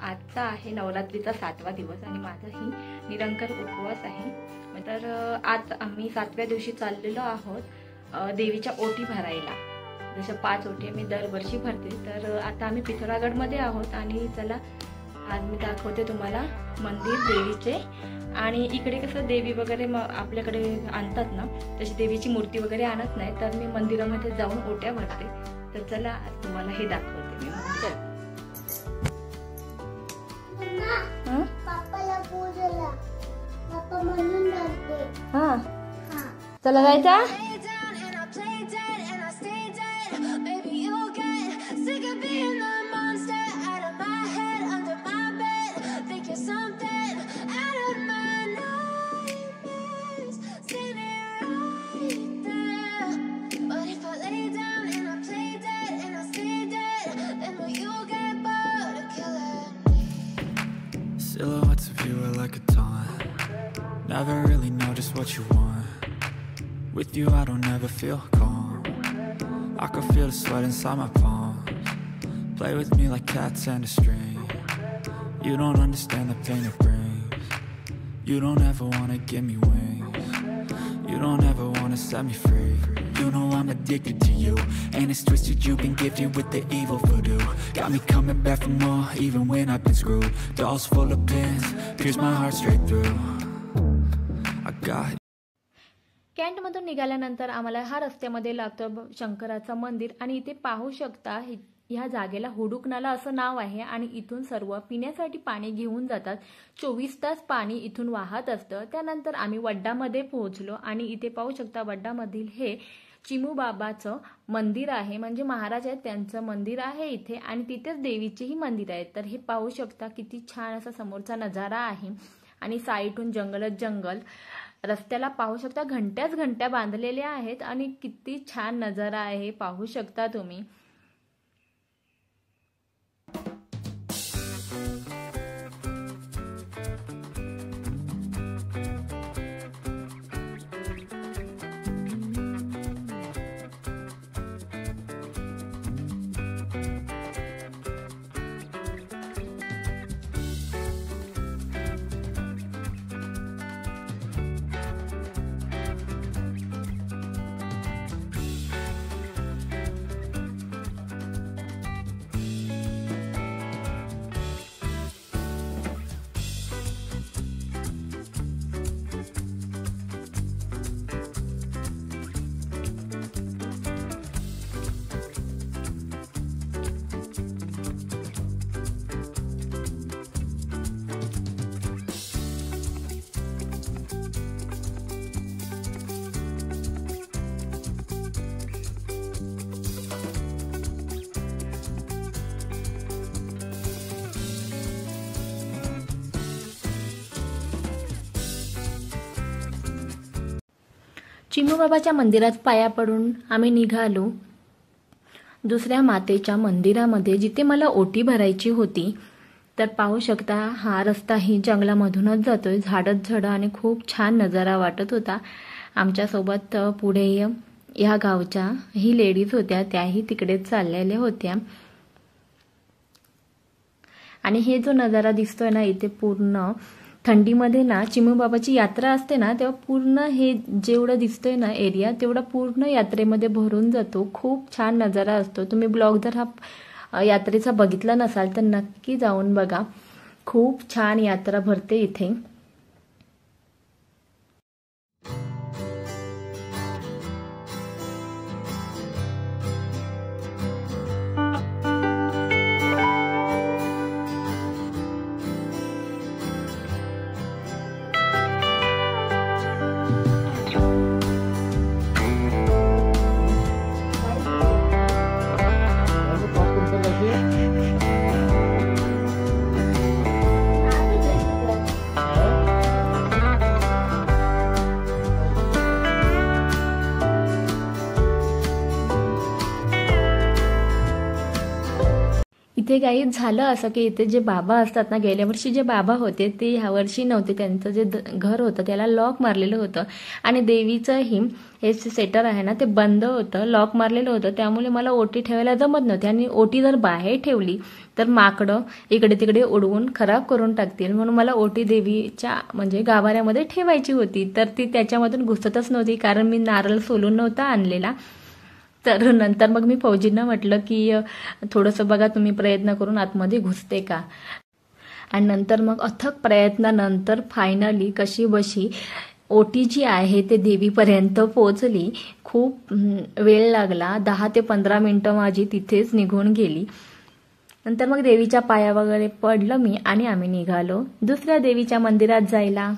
आजचा आहे नवरात्रीचा 7वा दिवस आणि माझाही निरंकार उपवास आहे. तर आज आम्ही 7व्या दिवशी चाललेलो आहोत देवीच्या ओटी भरायला. जसं 5 ओटी मी दरवर्षी भरते. तर आता आम्ही पिथोरागडमध्ये आहोत आणि चला आज मी दाखवते तुम्हाला मंदिर देवीचे. आणि इकडे कसं देवी वगैरे आपल्याकडे आणतात ना, तशी देवीची मूर्ती वगैरे आणत नाही. तर मी मंदिरामध्ये जाऊन ओट्या भरते. तर चला आज तुम्हाला हे दाखवते मी. हा चला जायचा. Silhouettes of you are like a taunt. Never really know just what you want. With you I don't ever feel calm. I can feel the sweat inside my palms. Play with me like cats and a string. You don't understand the pain it brings. You don't ever wanna give me wings. You don't ever wanna set me free. You know I'm addicted to you, and it's twisted, you've been gifted with the evil voodoo. Got me coming back for more, even when I've been screwed. Dolls full of pins, pierce my heart straight through. I got कॅन्टमधून निघाल्यानंतर आम्हाला हा रस्त्यामध्ये लागतं शंकराचं मंदिर. आणि इथे पाहू शकता ह्या जागेला हुडुकनाला असं नाव आहे. आणि इथून सर्व पिण्यासाठी पाणी घेऊन जातात. 24 तास पाणी इथून वाहत असतं. त्यानंतर आम्ही वड्डामध्ये पोहोचलो आणि इथे पाहू शकता वड्डामधील हे चिमूबाबाचं मंदिर आहे. म्हणजे महाराज आहेत त्यांचं मंदिर आहे इथे. आणि तिथेच देवीचेही मंदिर आहे. तर हे पाहू शकता किती छान असा समोरचा नजारा आहे. आणि साईडून जंगलच जंगल. रस्त्याला पाहू शकता घंट्याच घंट्या बांधलेल्या आहेत. आणि किती छान नजारा आहे पाहू शकता तुम्ही. चिमूबाबाच्या मंदिरात पाया पडून आम्ही निघालो दुसऱ्या मातेच्या मंदिरामध्ये, जिथे मला ओटी भरायची होती. तर पाहू शकता हा रस्ताही जंगलामधूनच जातोय. झाडच झाडं आणि खूप छान नजारा वाटत होता. आमच्यासोबत पुढे ह्या गावच्या ही लेडीज होत्या, त्याही तिकडेच चाललेल्या होत्या. आणि हे जो नजारा दिसतोय ना इथे पूर्ण थंडीमध्ये ना चिमूबाबाची यात्रा असते ना, तेव्हा पूर्ण हे जेवढं दिसतोय ना एरिया तेवढा पूर्ण यात्रेमध्ये भरून जातो. खूप छान नजारा असतो. तुम्ही ब्लॉग जर हा यात्रेचा बघितला नसाल तर नक्की जाऊन बघा. खूप छान यात्रा भरते इथे. इथे काही झालं असं की इथे जे बाबा असतात ना, गेल्या वर्षी जे बाबा होते ते ह्या वर्षी नव्हते. त्यांचं जे घर होतं त्याला लॉक मारलेलं होतं आणि देवीचंही हे सेटर आहे ना ते बंद होतं, लॉक मारलेलं होतं. त्यामुळे मला ओटी ठेवायला जमत नव्हती आणि ओटी जर बाहेर ठेवली तर माकडं इकडे तिकडे उडवून खराब करून टाकतील. म्हणून मला ओटी देवीच्या म्हणजे गाभाऱ्यामध्ये ठेवायची होती. तर ती त्याच्यामधून घुसतच नव्हती कारण मी नारळ सोलून नव्हता आणलेला. तर नंतर मग मी फौजींना म्हटलं की थोडंसं बघा तुम्ही प्रयत्न करून आतमध्ये घुसते का. आणि नंतर मग अथक प्रयत्नानंतर फायनली कशी बशी ओटी जी आहे ते देवीपर्यंत पोहोचली. खूप वेळ लागला, 10 ते 15 मिनिटं माझी तिथेच निघून गेली. नंतर मग देवीच्या पाया वगैरे पडलं मी आणि आम्ही निघालो दुसऱ्या देवीच्या मंदिरात जायला.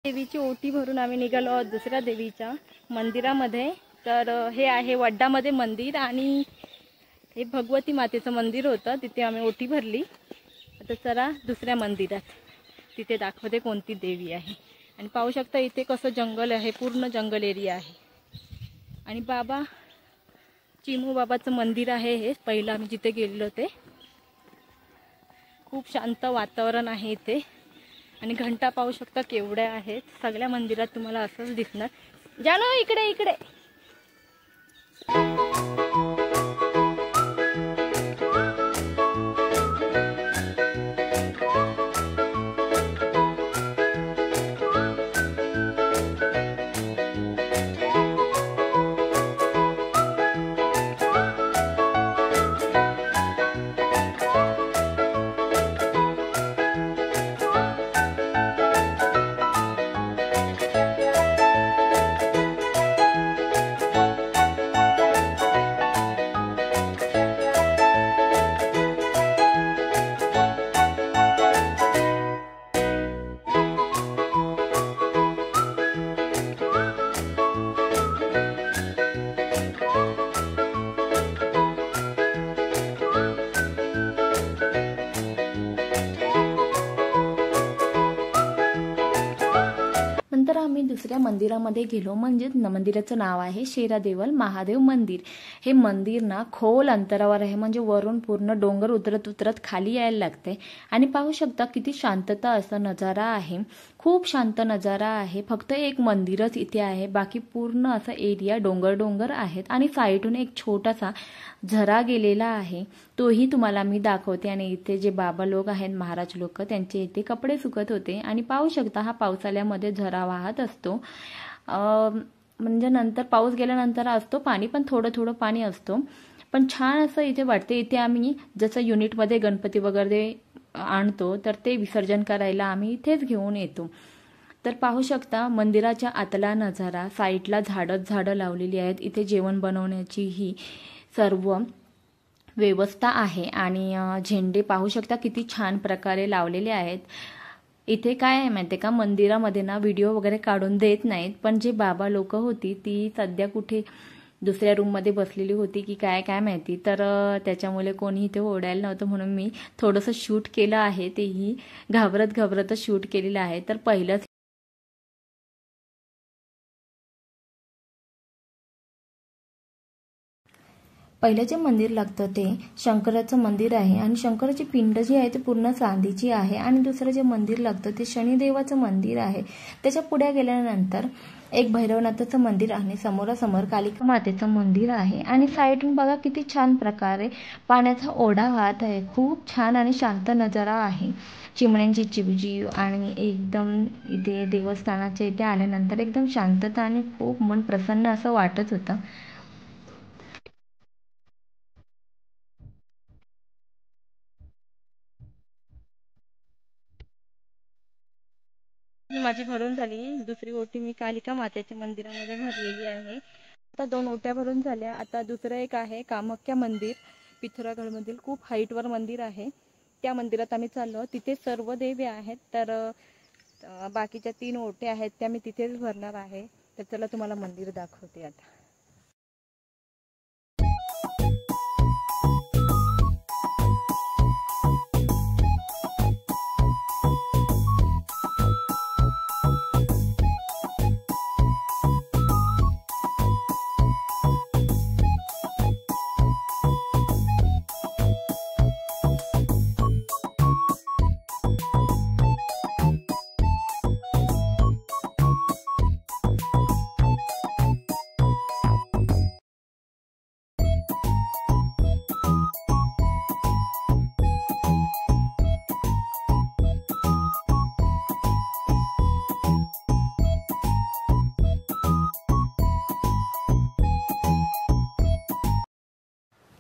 देवीची ओटी भरून आम्ही निघालो आहोत दुसऱ्या देवीच्या मंदिरामध्ये. तर हे आहे वड्डामध्ये मंदिर आणि हे भगवती मातेचं मंदिर होतं, तिथे आम्ही ओटी भरली. आता चला दुसऱ्या मंदिरात, तिथे दाखवते कोणती देवी आहे. आणि पाहू शकता इथे कसं जंगल आहे, पूर्ण जंगल एरिया आहे. आणि बाबा चिमू बाबाचं मंदिर आहे हे पहिलं आम्ही जिथे गेलेलो ते. खूप शांत वातावरण आहे इथे आणि घंटा पाहू शकता केवढ्या आहेत. सगळ्या मंदिरात तुम्हाला असंच दिसणार. जानो इकडे इकडे. नंतर आम्ही दुसऱ्या मंदिरामध्ये गेलो. म्हणजे मंदिराचं नाव आहे शेरादेवल महादेव मंदिर. हे मंदिर ना खोल अंतरावर आहे, म्हणजे वरून पूर्ण डोंगर उतरत उतरत खाली यायला लागते. आणि पाहू शकता किती शांतता असा नजारा आहे, खूप शांत नजारा आहे. फक्त एक मंदिरच इथे आहे, बाकी पूर्ण असा एरिया डोंगर डोंगर आहेत. आणि साईडून एक छोटासा झरा गेलेला आहे, तोही तुम्हाला मी दाखवते. आणि इथे जे बाबा लोक आहेत, महाराज लोक, त्यांचे इथे कपडे सुकत होते. आणि पाहू शकता हा पावसाळ्यामध्ये झरा वाहत असतो. म्हणजे नंतर पाऊस गेल्यानंतर असतो पाणी, पण थोडं थोडं पाणी असतो. पण छान असं इथे वाटते. इथे आम्ही जसं युनिटमध्ये गणपती वगैरे आणतो तर ते विसर्जन करायला आम्ही इथेच घेऊन येतो. तर पाहू शकता मंदिराच्या आतला नजारा. साईडला झाडं लावलेली आहेत. इथे जेवण बनवण्याची ही सर्व व्यवस्था आहे. आणि झेंडे पाहू शकता किती छान प्रकारे लावलेले आहेत. इथे काय आहे माहिती का, मंदिरामध्ये ना व्हिडिओ वगैरे काढून देत नाहीत. पण जे बाबा लोक होती ती सध्या कुठे दुसऱ्या रूममध्ये बसलेली होती की काय माहिती. तर त्याच्यामुळे कोणी इथे ओढायला नव्हतं, म्हणून मी थोडंसं शूट केलं आहे. तेही घाबरतच शूट केलेलं आहे. तर पहिलं जे मंदिर लागतं ते शंकराचं मंदिर आहे. आणि शंकराची पिंड जी आहे ती पूर्ण चांदीची आहे. आणि दुसरं जे मंदिर लागतं ते शनिदेवाचं मंदिर आहे. त्याच्या पुढे गेल्यानंतर एक भैरवनाथाचं मंदिर आणि समोरासमोर कालिका मातेचं मंदिर आहे. आणि साईडून बघा किती छान प्रकारे पाण्याचा ओढा वाहत आहे. खूप छान आणि शांत नजारा आहे. चिमण्यांची चिवजीव आणि एकदम इथे देवस्थानाच्या इथे आल्यानंतर एकदम शांतता आणि खूप मन प्रसन्न असं वाटत होतं. माझी भरून झाली. दुसरी ओटी मी कालिका मातेच्या मंदिरामध्ये भरलेली आहे. आता 2 ओट्या भरून झाल्या. आता दुसरं एक आहे कामाख्या मंदिर, पिथोरागडमधील खूप हाईटवर मंदिर आहे. त्या मंदिरात आम्ही चाललो. तिथे सर्व देवी आहेत. तर बाकीच्या 3 ओट्या आहेत त्या मी तिथेच भरणार आहे. तर चला तुम्हाला मंदिर दाखवते आता.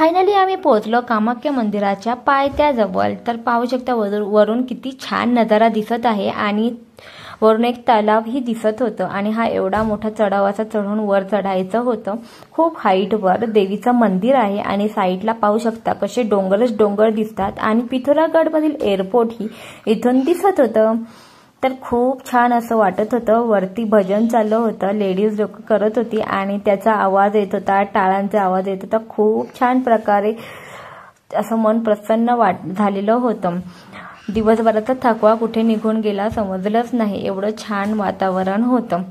फायनली आम्ही पोहोचलो कामाख्या मंदिराच्या पायथ्याजवळ. तर पाहू शकता वरून किती छान नजारा दिसत आहे आणि वरून एक तलावही दिसत होतं आणि हा एवढा मोठा चढाव असा चढून वर चढायचं होतं. खूप हाईटवर देवीचं मंदिर आहे आणि साईडला पाहू शकता कसे डोंगरच डोंगर दिसतात आणि पिथोरागडमधील एअरपोर्टही इथून दिसत होतं. तर खूप छान असं वाटत होतं. वरती भजन चाललं होतं, लेडीज लोक करत होती आणि त्याचा आवाज येत होता, टाळांचा आवाज येत होता. खूप छान प्रकारे असं मन प्रसन्न झालेलं होतं. दिवसभराचा थकवा कुठे निघून गेला समजलंच नाही, एवढं छान वातावरण होतं.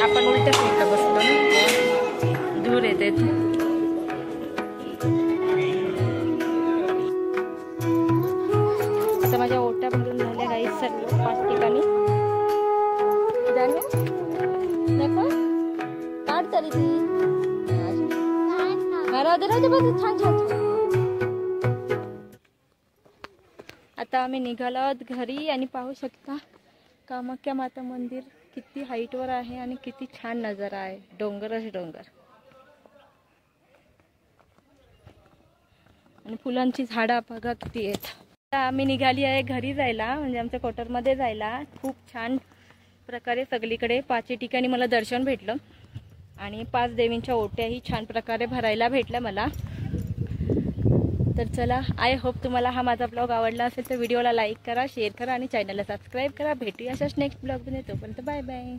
आपण उलट्या साईडला बसलो ना, धूर येते. आता माझ्या ओट्या भरून झाल्या काही सर्व 5 ठिकाणी. काढ तरी ती छान छान. आता आम्ही निघालो घरी आणि पाहू शकता कामाख्या माता मंदिर किती हाईटवर आहे आणि किती छान नजारा आहे. डोंगरच डोंगर आणि फुलांची झाडं बघा किती आहेत. आम्ही निघाली आहे घरी जायला, म्हणजे आमच्या क्वार्टरमध्ये जायला. खूप छान प्रकारे सगळीकडे 5 ठिकाणी मला दर्शन भेटलं आणि 5 देवींच्या ओट्याही छान प्रकारे भरायला भेटल्या मला. तर चला, आय होप तुम्हाला हा माझा ब्लॉग आवडला असेल तर व्हिडिओला लाईक करा, शेअर करा आणि चॅनलला सबस्क्राईब करा. भेटूया अशाच नेक्स्ट ब्लॉगमध्ये. तोपर्यंत बाय बाय.